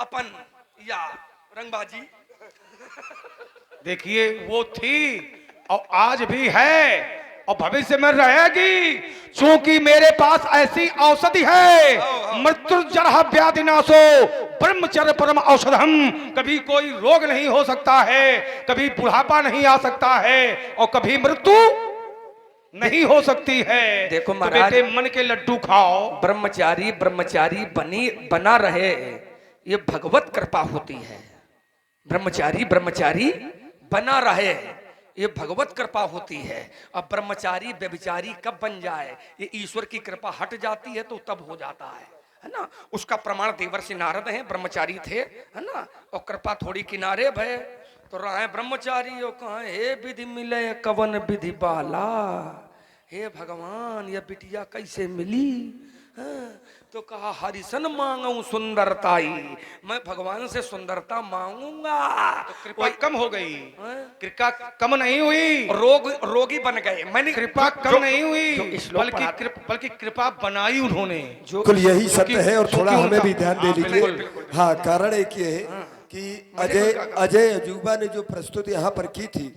अपन या रंगबाजी। देखिए वो थी और आज भी है और भविष्य में रहेगी, क्योंकि मेरे पास ऐसी औषधि है। मृत्युर्जरः व्याधिनाशो ब्रह्मचर्य परम औषधम। कभी कोई रोग नहीं हो सकता है, कभी बुढ़ापा नहीं आ सकता है और कभी मृत्यु नहीं हो सकती है। देखो तो महाराज, बेटे मन के लड्डू खाओ। ब्रह्मचारी ब्रह्मचारी बना रहे, ये भगवत कृपा होती है। ब्रह्मचारी ब्रह्मचारी बना रहे, ये भगवत कृपा होती है। अब ब्रह्मचारी व्यभिचारी कब बन जाए, ये ईश्वर की कृपा हट जाती है तो तब हो जाता है ना। उसका प्रमाण देवर्षि नारद हैं, ब्रह्मचारी थे, है ना। और कृपा थोड़ी किनारे भय तो रहे ब्रह्मचारी, और कहा हे विधि मिले कवन विधि बाला, हे भगवान ये बिटिया कैसे मिली। हाँ, तो कहा हरिसन मांगू सुंदरताई, मैं भगवान से सुंदरता मांगूंगा। तो कृपा कम हो गई, हाँ? कृपा कम नहीं हुई, रोगी बन गए। मैंने कृपा कम नहीं हुई, बल्कि बल्कि कृपा बनाई उन्होंने। बिल्कुल यही सत्य है। और थोड़ा क्योंकि हमें भी उनका- ध्यान दे हाँ, दीजिए। बिल्कुल। हाँ, कारण एक ये है कि अजय अजूबा ने जो प्रस्तुति यहाँ पर की थी,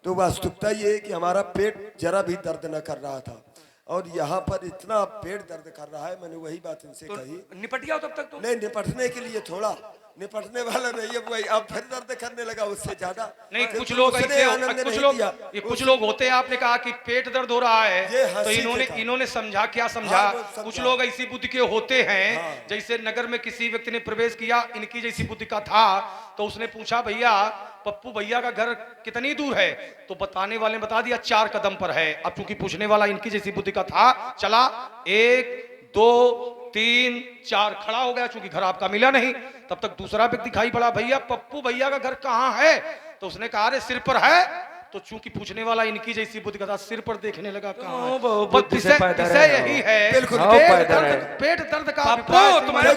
तो वास्तविकता ये है कि हमारा पेट जरा भी दर्द न कर रहा था और यहाँ पर इतना पेट दर्द कर रहा है। मैंने वही बात इनसे कही, निपट गया तब तक तो। नहीं निपटने के लिए थोड़ा निपटने वाला नहीं है, वही अब फिर दर्द करने लगा उससे ज्यादा। नहीं, फिर कुछ तो लोग उसने ऐसे आनंद कुछ नहीं लोग दिया। कुछ लोग होते हैं, आपने कहा कि पेट दर्द हो रहा ये है तो हंसी इन्होंने थे का। इन्होंने समझा, क्या समझा। हाँ, वो समझा। कुछ लोग ऐसी बुद्धि के होते हैं, हाँ। जैसे नगर में किसी व्यक्ति ने प्रवेश किया, इनकी जैसी बुद्धि का था, तो उसने पूछा भैया पप्पू भैया का घर कितनी दूर है, तो बताने वाले ने बता दिया 4 कदम पर है। अब चूंकि पूछने वाला इनकी जैसी बुद्धि का था, चला 1 2 3 4 खड़ा हो गया, चूंकि घर आपका मिला नहीं। तब तक दूसरा व्यक्ति दिखाई पड़ा, भैया पप्पू भैया का घर कहाँ है, तो उसने कहा अरे सिर पर है। तो चूंकि पूछने वाला इनकी जैसी बुद्धि का था, सिर पर देखने लगा कहाँ है। बुद्धि से पैदा विषय रहे यही है, बिल्कुल। पेट दर्द का पप्पू, विकास तुम्हारे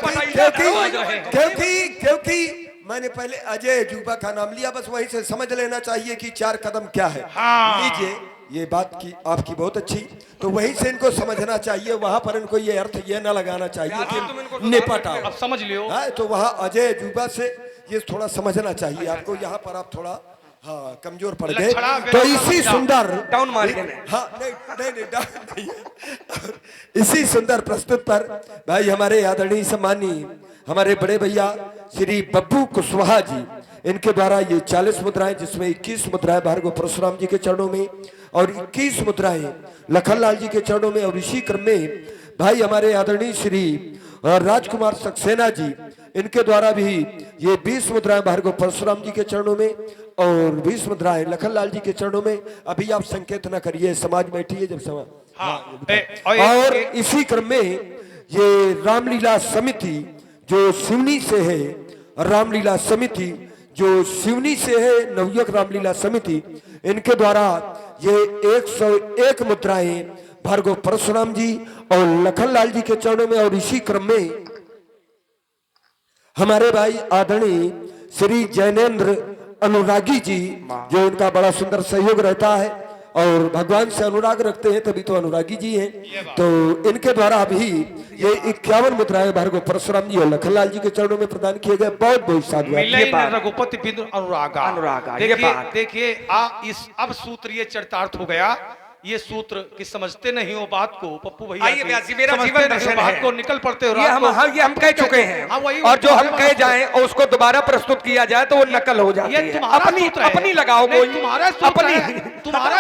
क्योंकि मैंने पहले अजय अजूबा का नाम लिया, बस वहीं से समझ लेना चाहिए कि 4 कदम क्या है। हाँ। लीजिए, ये बात की आपकी बहुत अच्छी, तो वहीं से इनको समझना चाहिए। वहां पर इनको ये अर्थ ये ना लगाना चाहिए कि निपट आओ। अब समझ लियो। हाँ, तो वहाँ अजय अजूबा से ये थोड़ा समझना चाहिए आपको। यहाँ पर आप थोड़ा हाँ कमजोर पड़ गए। लक्षणा तो इसी सुंदर डाउन मार के हाँ नहीं डाउन नहीं है। इसी सुंदर प्रस्तुत पर भाई हमारे आदरणीय सम्मानीय हमारे बड़े भैया श्री बब्बू कुशवाहा जी, इनके द्वारा ये 40 मुद्राएं, जिसमें 21 मुद्राएं भार्गव परशुराम जी के चरणों में और 21 मुद्राएं लखनलाल जी के चरणों में, और इसी क्रम में भाई हमारे आदरणीय श्री राजकुमार सक्सेना जी, इनके द्वारा भी ये 20 मुद्राएं भार्गव परशुराम जी के चरणों में और 20 मुद्राएं लखनलाल जी के चरणों में। अभी आप संकेत न करिए, समाज बैठिए जब समाज। और इसी क्रम में ये रामलीला समिति जो सिवनी से है, रामलीला समिति जो सिवनी से है, नवयुवक रामलीला समिति, इनके द्वारा ये 101 मुद्राएं भार्गव परशुराम जी और लखनलाल जी के चरणों में। और इसी क्रम में हमारे भाई आदरणीय श्री जैनेन्द्र अनुरागी जी, जो इनका बड़ा सुंदर सहयोग रहता है और भगवान से अनुराग रखते हैं, तभी तो अनुरागी जी हैं। तो इनके द्वारा भी ये 51 मुद्राएं भार्गव परशुराम जी और लखनलाल जी के चरणों में प्रदान किए गए। बहुत बहुत साधुवाद। रघुपति बिंदु अनुरागा। देखिए अब सूत्र ये चरितार्थ हो गया। ये सूत्र की समझते नहीं हो बात को पप्पू भैया, आइए व्यासी, मेरा जीवन दर्शन बात है। को निकल पड़ते हो, ये हम कह चुके हैं, और जो हम कह जाएं और उसको दोबारा प्रस्तुत किया जाए तो वो नकल हो जाती है। अपनी लगाओ कोई तुम्हारा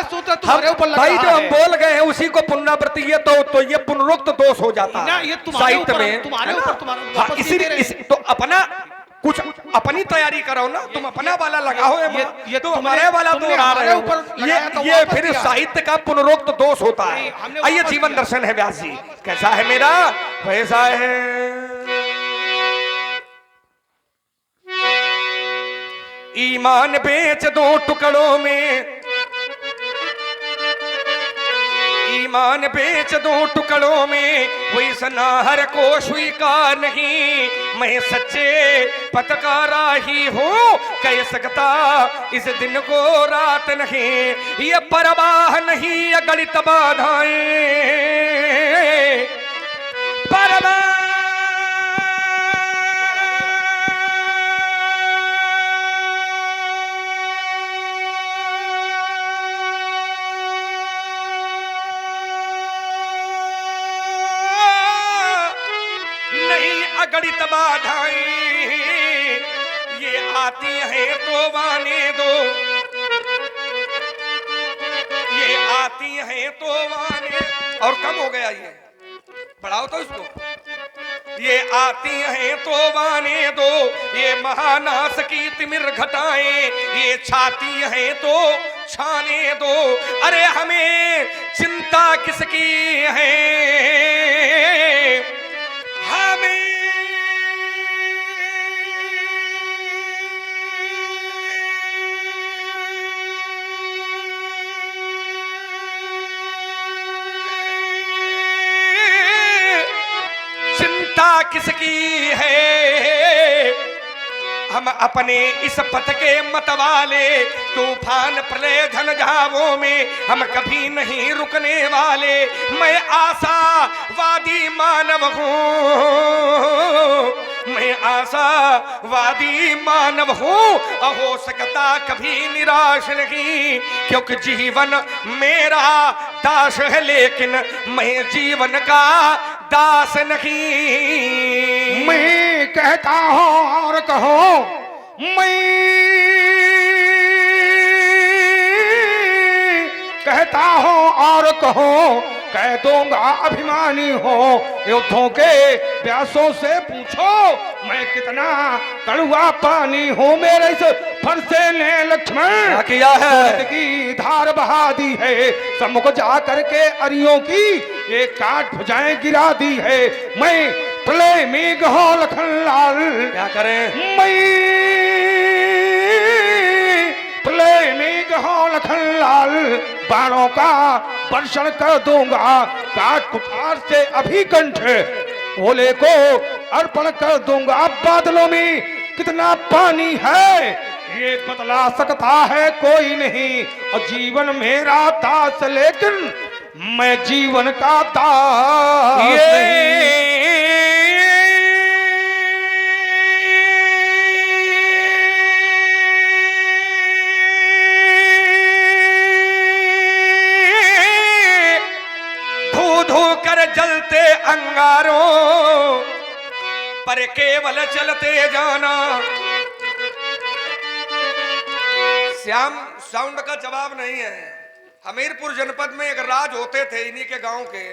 सूत्र तुम्हारे ऊपर लगा भाई, जो हम बोल गए हैं उसी को पुनरावृत्ति, ये तो ये पुनरुक्त दोष हो जाता है साहित्य में। तुम्हारे ऊपर इसी तो अपना कुछ अपनी तैयारी करो ना, तुम अपना वाला लगाओ। ये तो हमारे वाला तो आ रहे हो, ये फिर साहित्य का पुनरोक्त दोष होता है। आइए, जीवन दर्शन है व्यास जी। कैसा है मेरा वैसा है। ईमान बेच दो टुकड़ों में, ईमान बेच दो टुकड़ों में, वही सनाहर को स्वीकार नहीं। मैं सच्चे पतकारा ही हूँ, कह सकता इस दिन को रात नहीं। ये परवाह नहीं ये गणित बाधाएं, परवाह ताड़ित बाधाएं, ये आती है तो आने दो, ये आती है तो आने। और कम हो गया, ये बढ़ाओ तो इसको। ये आती हैं तो आने दो, ये महानाश की तिमिर घटाएं, ये छाती हैं तो छाने दो। अरे हमें चिंता किसकी है, हमें चिंता किसकी है, हम अपने इस पथ के मतवाले, तूफान प्रलय झंझावों में हम कभी नहीं रुकने वाले। मैं आशावादी मानव हूँ, मैं आशावादी मानव हूँ, हो सकता कभी निराश नहीं, क्योंकि जीवन मेरा दास है, लेकिन मैं जीवन का दास नहीं। मैं कहता हूं और कहो, मैं कहता हूं और कहो, कह दूंगा अभिमानी हो। युद्धों के प्यासों से पूछो, मैं कितना कड़वा पानी हूँ। मेरे इस फरसे ने लक्ष्मण किया है की धार बहा दी है, सम्मुख जा करके अरियों की एक काट भुजाएं गिरा दी है। मैं प्रलय मेघ हो लखनलाल, क्या करें, मैं प्रलय मेघ हो लखनलाल, बाणों का वर्षण कर दूंगा, काट कुठार से अभी कंठ ओले को अर्पण कर दूंगा। बादलों में कितना पानी है, ये बदला सकता है कोई नहीं। और जीवन मेरा दास, लेकिन मैं जीवन का दास नहीं। जलते अंगारों पर केवल चलते जाना। श्याम साउंड का जवाब नहीं है। हमीरपुर जनपद में एक राज होते थे इन्हीं के गांव के,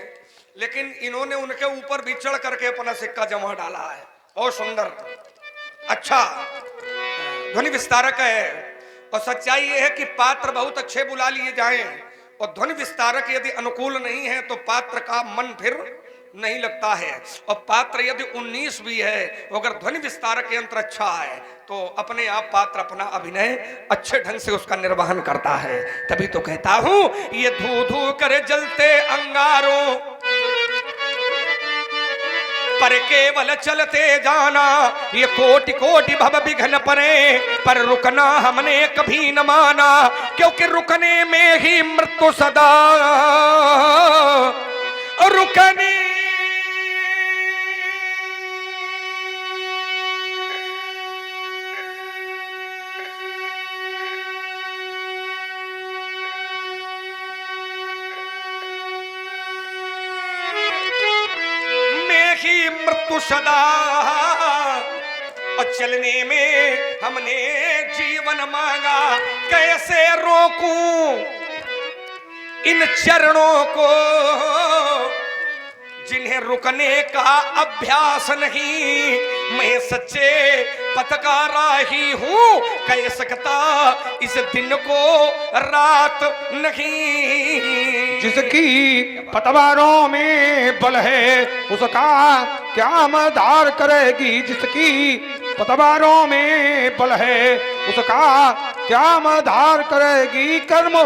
लेकिन इन्होंने उनके ऊपर भी चढ़ करके अपना सिक्का जमा डाला है। बहुत सुंदर, अच्छा ध्वनि विस्तारक है। और सच्चाई यह है कि पात्र बहुत अच्छे बुला लिए जाएं और ध्वनि विस्तारक यदि अनुकूल नहीं है तो पात्र का मन फिर नहीं लगता है। और पात्र यदि 19 भी है, अगर ध्वनि विस्तारक यंत्र अच्छा है तो अपने आप पात्र अपना अभिनय अच्छे ढंग से उसका निर्वहन करता है। तभी तो कहता हूं, ये धू धू कर जलते अंगारों पर केवल चलते जाना। ये कोटि कोटि भव विघ्न परे, पर रुकना हमने कभी न माना, क्योंकि रुकने में ही मृत्यु सदा रुकने। मृत्यु सदा और चलने में हमने जीवन मांगा। कैसे रोकूं इन चरणों को जिन्हें रुकने का अभ्यास नहीं। मैं सच्चे पथ का राही हूं, कह सकता इस दिन को रात नहीं। जिसकी पतवारों में बल है उसका क्या मदार करेगी। जिसकी पतवारों में बल है उसका क्या मदार करेगी। कर्म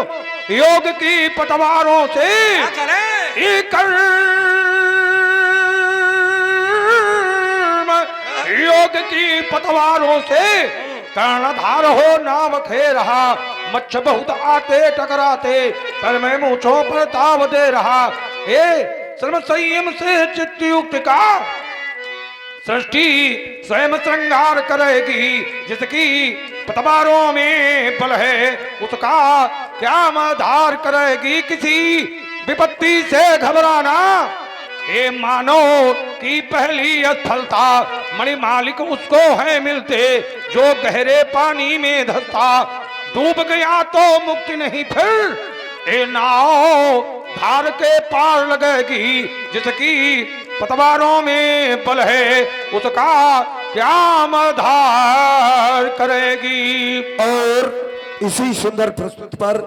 योग की पतवारों से ये योग की पतवारों से कर्णधार हो नाम खे रहा। मच्छ बहुत आते टकराते पर मैं मूंछों पर ताव दे रहा। ये सर्व संयम से चित्तयुक्त का सृष्टि स्वयं श्रृंगार करेगी। जिसकी पतवारों में बल है उसका क्या मदार करेगी। किसी विपत्ति से घबराना ये मानो कि पहली स्थलता मणि मालिक उसको है मिलते जो गहरे पानी में धसता। डूब गया तो मुक्ति नहीं फिर, ये नाव धार के पार लगेगी। जिसकी पतवारों में बल है उसका क्या मधार करेगी। और इसी सुंदर प्रस्तुत पर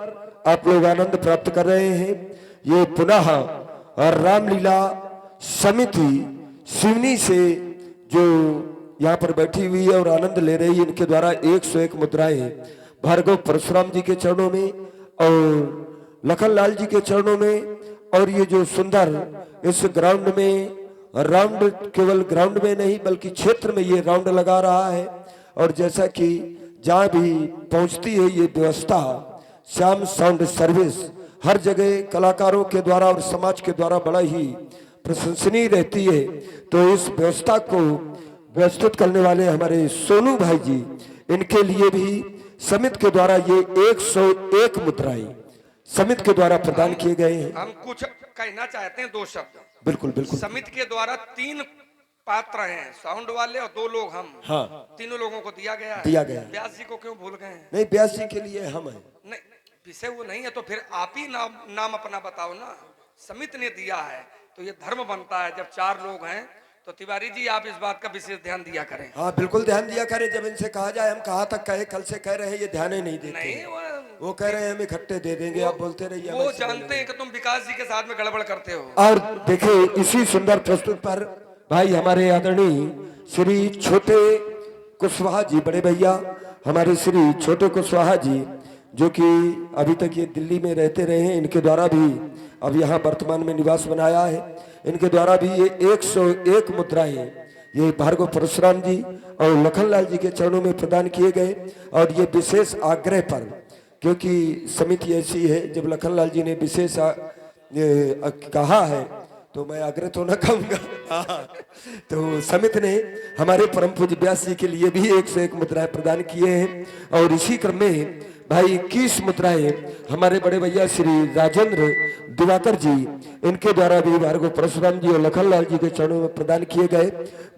आप लोग आनंद प्राप्त कर रहे हैं। ये पुनः और रामलीला समिति सिवनी से जो यहाँ पर बैठी हुई है और आनंद ले रही है, इनके द्वारा 101 मुद्राएं भार्गव परशुराम जी के चरणों में और लखनलाल जी के चरणों में। और ये जो सुंदर इस ग्राउंड में राउंड, केवल ग्राउंड में नहीं बल्कि क्षेत्र में ये राउंड लगा रहा है। और जैसा कि जहाँ भी पहुँचती है ये व्यवस्था, श्याम साउंड सर्विस हर जगह कलाकारों के द्वारा और समाज के द्वारा बड़ा ही प्रशंसनीय रहती है। तो इस व्यवस्था को व्यवस्थित करने वाले हमारे सोनू भाई जी, इनके लिए भी समिति के द्वारा ये 101 मुद्राएं समिति के द्वारा प्रदान किए गए हैं। हम कुछ कहना चाहते हैं, 2 शब्द। बिल्कुल बिल्कुल। समिति के द्वारा 3 पात्र हैं, साउंड वाले और 2 लोग हम। हाँ, तीनों लोगों को दिया गया है। दिया गया है। व्यास जी को क्यों भूल गए हैं? नहीं, व्यास जी के लिए हम हैं। नहीं, विषय वो नहीं है तो फिर आप ही नाम अपना बताओ ना। समिति ने दिया है तो ये धर्म बनता है। जब 4 लोग हैं तो तिवारी जी आप इस बात का विशेष ध्यान दिया करें। हाँ बिल्कुल ध्यान दिया करें। जब इनसे कहा जाए, हम कहाँ तक कहे, कल से कह रहे हैं, ये ध्यान ही नहीं देते। नहीं, वो कह रहे हैं हम इकट्ठे दे देंगे, आप बोलते रहिए। वो जानते हैं कि तुम विकास जी के साथ में गड़बड़ करते हो। और देखिए इसी सुंदर प्रस्तुत पर भाई हमारे आदरणीय श्री छोटे कुशवाहा जी, बड़े भैया हमारे श्री छोटे कुशवाहा जी, जो कि अभी तक ये दिल्ली में रहते रहे हैं, इनके द्वारा भी अब यहाँ वर्तमान में निवास बनाया है। इनके द्वारा भी ये 101 मुद्राएं ये भार्गव परशुराम जी और लखनलाल जी के चरणों में प्रदान किए गए। और ये विशेष आग्रह पर, क्योंकि समिति ऐसी है, जब लखनलाल जी ने विशेष कहा है तो मैं आग्रह तो न कहूँगा। तो समिति ने हमारे परम पूज्य व्यास जी के लिए भी 101 मुद्राएं प्रदान किए हैं। और इसी क्रम में भाई 21 मुद्राएं हमारे बड़े भैया श्री राजेंद्र दिवाकर जी, इनके द्वारा भी भार्गव परशुराम जी और लखनलाल जी के चरणों में प्रदान किए गए।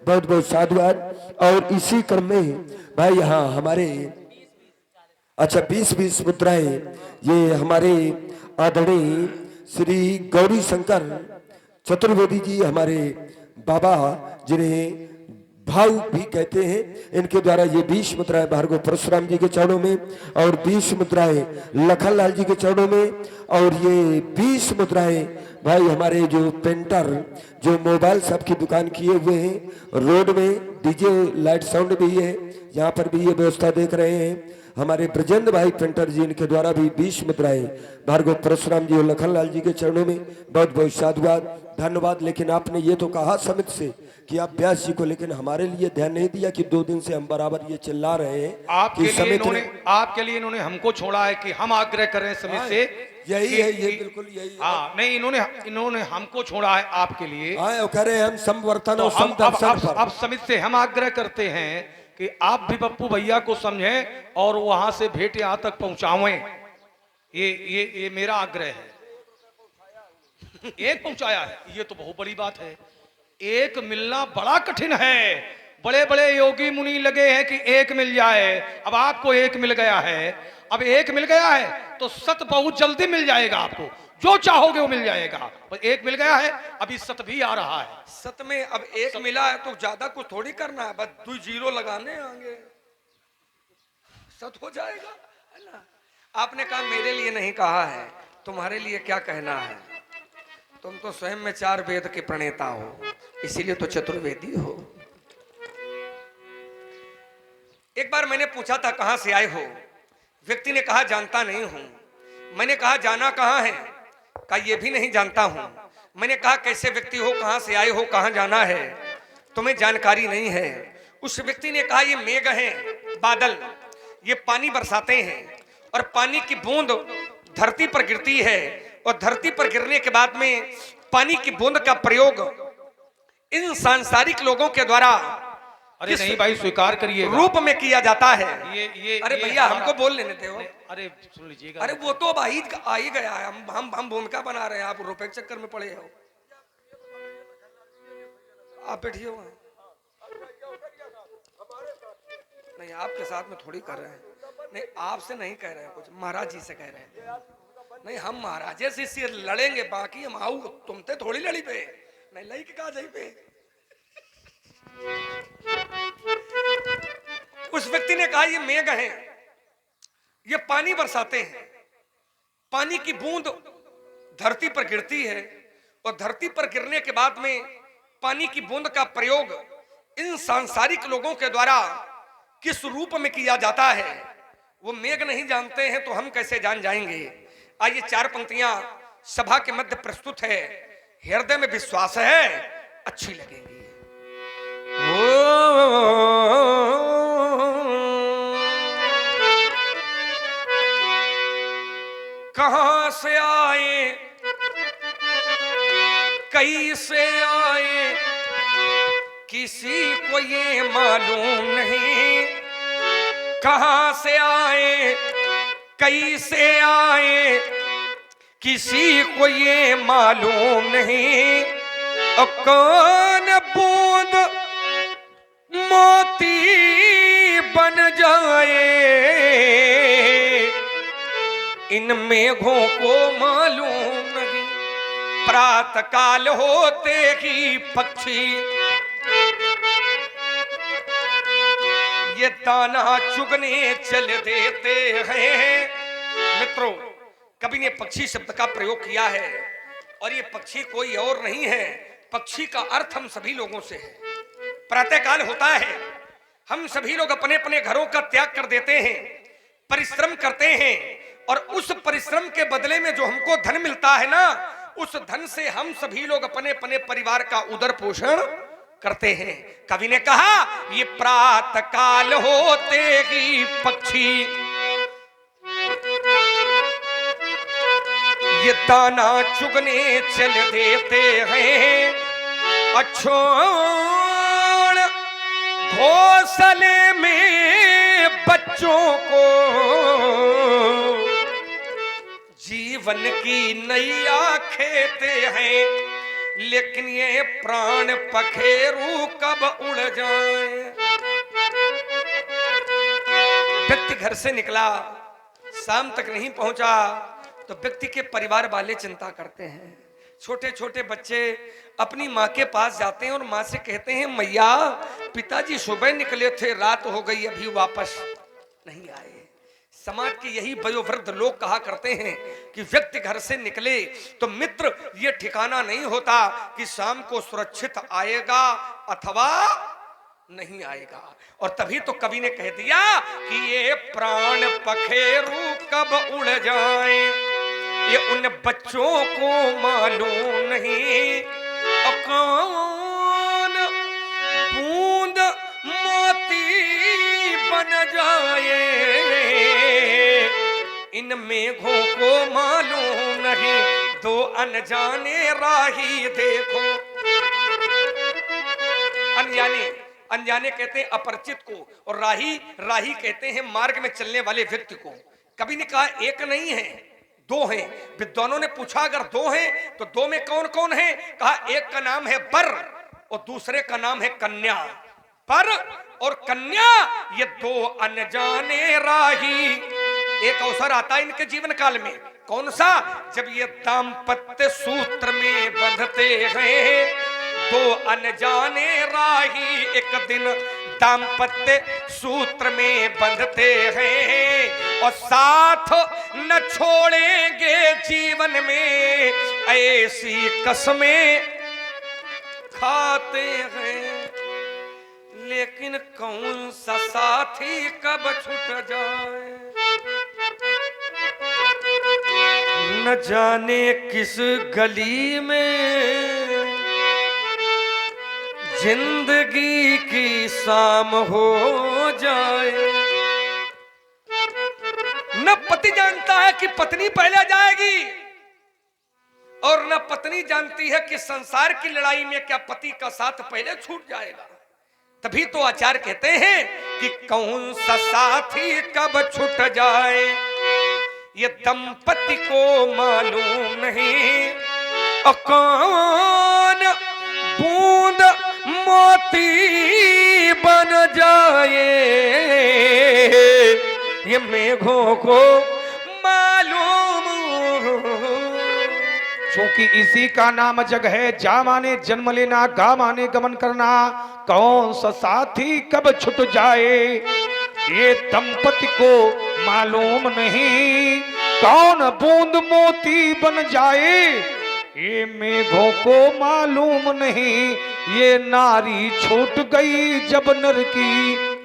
बहुत बहुत साधुवाद। और इसी क्रम में भाई यहाँ हमारे 20 मुद्राएं ये हमारे आदरणीय श्री गौरी शंकर चतुर्वेदी जी, हमारे बाबा जिन्हें भाव भी कहते हैं, इनके द्वारा ये 20 मुद्राएं भार्गव परशुराम जी के चरणों में और 20 मुद्राएं लखनलाल जी के चरणों में। और ये 20 मुद्राएं भाई हमारे जो पेंटर, जो मोबाइल सब की दुकान किए हुए हैं, रोड में डीजे लाइट साउंड भी है, यहाँ पर भी ये व्यवस्था देख रहे हैं हमारे ब्रजेंद्र भाई पेंटर जी, इनके द्वारा भी 20 मुद्राएं भार्गव परशुराम जी और लखनलाल जी के चरणों में। बहुत बहुत साधुवाद, धन्यवाद। लेकिन आपने ये तो कहा समिति से कि आप व्यास जी को, लेकिन हमारे लिए ध्यान नहीं दिया कि 2 दिन से हम बराबर ये चिल्ला रहे हैं आपके लिए इन्होंने हमको छोड़ा है कि हम आग्रह करें समिति से। यही है, ये बिल्कुल यही है। हाँ, नहीं, इन्होंने हमको छोड़ा है आपके लिए। हाँ, कह रहे हैं हम समवर्तन और अब समिति से हम आग्रह करते हैं कि आप भी पप्पू भैया को समझें और वहां से भेंट यहां तक पहुंचावें। ये मेरा आग्रह है। एक पहुंचाया है, ये तो बहुत बड़ी बात है। एक मिलना बड़ा कठिन है। बड़े बड़े योगी मुनि लगे हैं कि एक मिल जाए। अब आपको एक मिल गया है। अब एक मिल गया है तो सत बहुत जल्दी मिल जाएगा। आपको जो चाहोगे वो मिल जाएगा। बस एक मिल गया है, अभी सत भी आ रहा है। सत में अब एक मिला है तो ज्यादा कुछ थोड़ी करना है, बस 2 जीरो लगाने आगे सत हो जाएगा, है ना। आपने कहा मेरे लिए नहीं कहा है, तुम्हारे लिए क्या कहना है। तुम तो स्वयं में 4 वेद के प्रणेता हो, इसीलिए तो चतुर्वेदी हो। एक बार मैंने पूछा था कहां से आए हो, व्यक्ति ने कहा जानता नहीं हूं। मैंने कहा जाना कहां है, कहा ये भी नहीं जानता हूं। मैंने कहा कैसे व्यक्ति हो, कहां से आए हो, कहां जाना है, तुम्हें जानकारी नहीं है। उस व्यक्ति ने कहा ये मेघ हैं, बादल, ये पानी बरसाते हैं और पानी की बूंद धरती पर गिरती है और धरती पर गिरने के बाद में पानी की बूंद का प्रयोग इन सांसारिक लोगों के द्वारा अरे नहीं भाई, स्वीकार करिए, रूप में किया जाता है। ये अरे भैया हमको बोल लेने दे। अरे सुन लीजिएगा। अरे वो तो भाई आ ही गया है, हम भूमिका बना रहे हैं, आप रुपए के चक्कर में पड़े हो। आप बैठिए वहां। नहीं, आपके साथ में थोड़ी कर रहे हैं, नहीं आपसे नहीं कह रहे हैं, कुछ महाराज जी से कह रहे हैं। नहीं, हम महाराजे से इससे लड़ेंगे, बाकी हम आऊ तुमते थोड़ी लड़ी पे, नहीं लई के कहा जाई पे। उस व्यक्ति ने कहा ये मेघ हैं, ये पानी बरसाते हैं, पानी की बूंद धरती पर गिरती है और धरती पर गिरने के बाद में पानी की बूंद का प्रयोग इन सांसारिक लोगों के द्वारा किस रूप में किया जाता है वो मेघ नहीं जानते हैं, तो हम कैसे जान जाएंगे। आइए 4 पंक्तियां सभा के मध्य प्रस्तुत है, हृदय में विश्वास है अच्छी लगेंगी। कहां से आए कैसे आए किसी को ये मालूम नहीं, कहां से आए कैसे आए किसी को ये मालूम नहीं। और कौन बूंद मोती बन जाए इन मेघों को मालूम नहीं। प्रातः काल होते ही पक्षी ये दाना चुगने चल देते हैं। मित्रों, कवि ने पक्षी शब्द का प्रयोग किया है और ये पक्षी कोई और नहीं है, पक्षी का अर्थ हम सभी लोगों से है। प्रातःकाल होता है, हम सभी लोग अपने अपने घरों का त्याग कर देते हैं, परिश्रम करते हैं और उस परिश्रम के बदले में जो हमको धन मिलता है ना, उस धन से हम सभी लोग अपने अपने परिवार का उदर पोषण करते हैं। कवि ने कहा ये प्रातःकाल होते ही पक्षी ये दाना चुगने चल देते हैं। छोड़ घोंसले में बच्चों को जीवन की नैया खेते हैं, लेकिन ये प्राण पखेरु कब उड़ जाए। व्यक्ति घर से निकला, शाम तक नहीं पहुंचा तो व्यक्ति के परिवार वाले चिंता करते हैं। छोटे छोटे बच्चे अपनी माँ के पास जाते हैं और माँ से कहते हैं मैया पिताजी सुबह निकले थे, रात हो गई अभी वापस नहीं आए। समाज के यही वयोवृद्ध लोग कहा करते हैं कि व्यक्ति घर से निकले तो मित्र ये ठिकाना नहीं होता कि शाम को सुरक्षित आएगा अथवा नहीं आएगा। और तभी तो कवि ने कह दिया कि ये प्राण पखेरु कब उड़ जाए ये उन बच्चों को मालूम नहीं। कौन बूंद मोती बन जाए इन मेघों को मालूम नहीं। दो अनजाने राही देखो, अनजाने कहते हैं अपरिचित को और राही कहते हैं मार्ग में चलने वाले व्यक्ति को। कभी ने कहा एक नहीं है दो हैं। विद्वानों ने पूछा अगर दो हैं तो दो में कौन कौन है? कहा एक का नाम है बर और दूसरे का नाम है कन्या। पर और कन्या ये दो अनजाने राही। एक अवसर आता है इनके जीवन काल में, कौन सा? जब ये दाम्पत्य सूत्र में बंधते हैं। दो अनजाने राही एक दिन दाम्पत्य सूत्र में बंधते हैं और साथ न छोड़ेंगे जीवन में ऐसी कसमें खाते हैं। लेकिन कौन सा साथी कब छूट जाए न जाने किस गली में जिंदगी की शाम हो जाए। न पति जानता है कि पत्नी पहले जाएगी और न पत्नी जानती है कि संसार की लड़ाई में क्या पति का साथ पहले छूट जाएगा। तभी तो आचार्य कहते हैं कि कौन सा साथी कब छूट जाए ये दंपति को मालूम नहीं। और कौन बूंद मोती बन जाए ये मेघों को मालूम। क्योंकि इसी का नाम जग है, जा माने जन्म लेना, गा माने गमन करना, कौन सा साथी कब छुट जाए ये दंपति को मालूम नहीं, कौन बूंद मोती बन जाए ये मेघों को मालूम नहीं। ये नारी छूट गई जब नर की,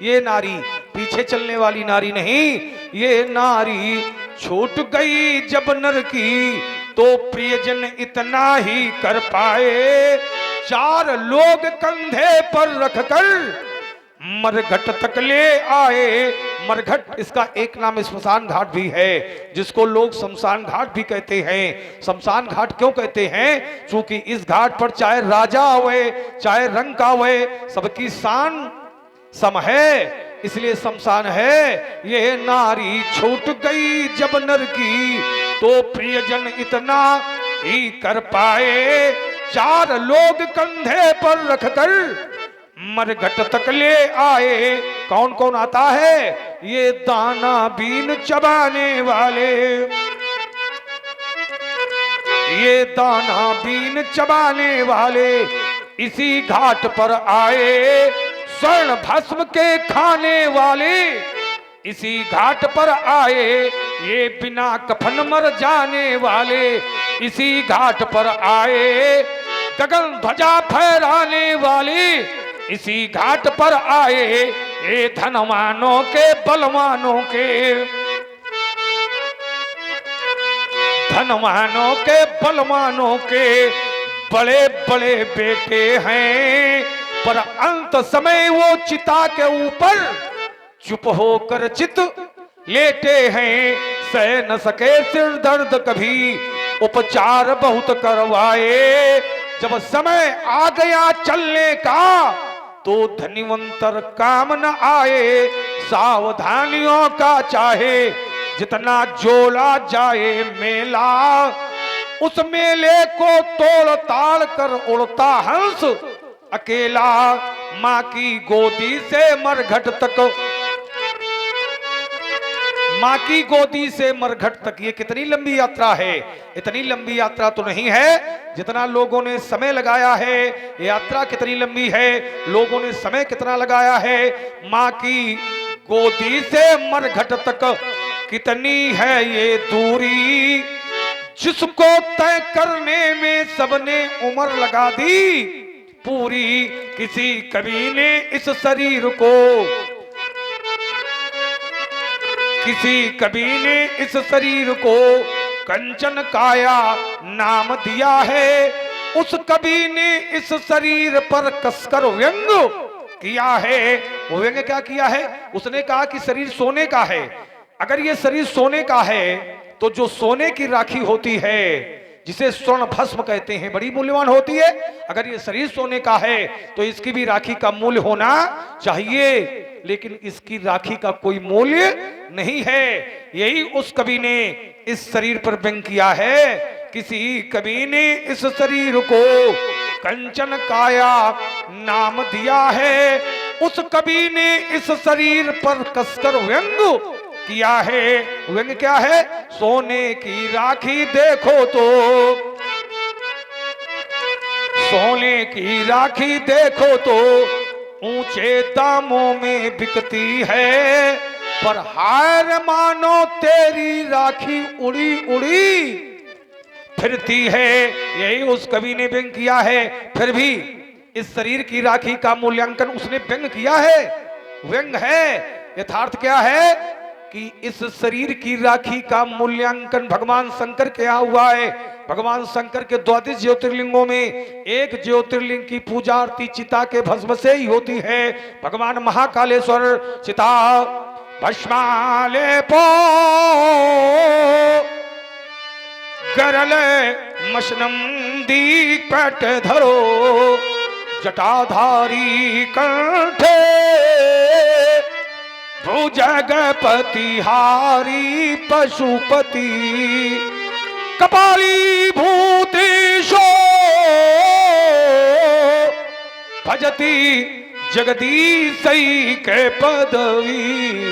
ये नारी पीछे चलने वाली नारी नहीं, ये नारी छूट गई जब नर की, तो प्रियजन इतना ही कर पाए, चार लोग कंधे पर रखकर मरघट तक ले आए। मरघट इसका एक नाम स्मशान घाट भी है, जिसको लोग शमशान घाट भी कहते हैं। शमशान घाट क्यों कहते हैं? क्योंकि इस घाट पर चाहे राजा आवे चाहे रंग का आवे, सबकी शान सम है, इसलिए शमशान है। यह नारी छूट गई जब नर की, तो प्रियजन इतना ही कर पाए, चार लोग कंधे पर रखकर मरघट तक ले आए। कौन कौन आता है? ये दाना बीन चबाने वाले, ये दाना बीन चबाने वाले इसी घाट पर आए। स्वर्ण भस्म के खाने वाले इसी घाट पर आए, ये बिना कफन मर जाने वाले इसी घाट पर आए। गगन ध्वजा फहराने वाले इसी घाट पर आए, ये धनवानों के बलवानों के, धनवानों के बलवानों के बड़े बड़े बेटे हैं, पर अंत समय वो चिता के ऊपर चुप होकर चित लेटे हैं। सह न सके सिर दर्द कभी, उपचार बहुत करवाए, जब समय आ गया चलने का तो धनिवंतर काम न आए। सावधानियों का चाहे जितना जोड़ा जाए मेला, उस मेले को तोड़ ताड़ कर उड़ता हंस अकेला। माँ की गोदी से मरघट तक, माँ की गोदी से मरघट तक, ये कितनी लंबी यात्रा है? इतनी लंबी यात्रा तो नहीं है जितना लोगों ने समय लगाया है। यात्रा कितनी लंबी है, लोगों ने समय कितना लगाया है। माँ की गोदी से मरघट तक कितनी है ये दूरी, जिसको तय करने में सबने उम्र लगा दी पूरी। किसी कवि ने इस शरीर को, किसी कवि ने इस शरीर को कंचन काया नाम दिया है। उस कवि ने इस शरीर पर कसकर व्यंग किया है। वो व्यंग क्या किया है? उसने कहा कि शरीर सोने का है। अगर ये शरीर सोने का है तो जो सोने की राखी होती है, जिसे स्वर्ण भस्म कहते हैं, बड़ी मूल्यवान होती है। अगर ये शरीर सोने का है तो इसकी भी राखी का मूल्य होना चाहिए, लेकिन इसकी राखी का कोई मूल्य नहीं है। यही उस कवि ने इस शरीर पर व्यंग किया है। किसी कवि ने इस शरीर को कंचन काया नाम दिया है। उस कवि ने इस शरीर पर कसकर व्यंग किया है। व्यंग क्या है? सोने की राखी देखो तो, सोने की राखी देखो तो ऊंचे दामों में बिकती है, पर हार मानो तेरी राखी उड़ी उड़ी फिरती है। यही उस कवि ने व्यंग किया है। फिर भी इस शरीर की राखी का मूल्यांकन उसने व्यंग किया है, व्यंग है। यथार्थ क्या है कि इस शरीर की राखी का मूल्यांकन भगवान शंकर के यहाँ हुआ है। भगवान शंकर के 22 ज्योतिर्लिंगों में एक ज्योतिर्लिंग की पूजा आरती चिता के भस्म से ही होती है। भगवान महाकालेश्वर चिता भस्माले पो गरले मशनम दीपट धरो, जटाधारी कंठे भुजगपति हारी पशुपति, कपाली भूतेशो भज भजती जगदीश के पदवी।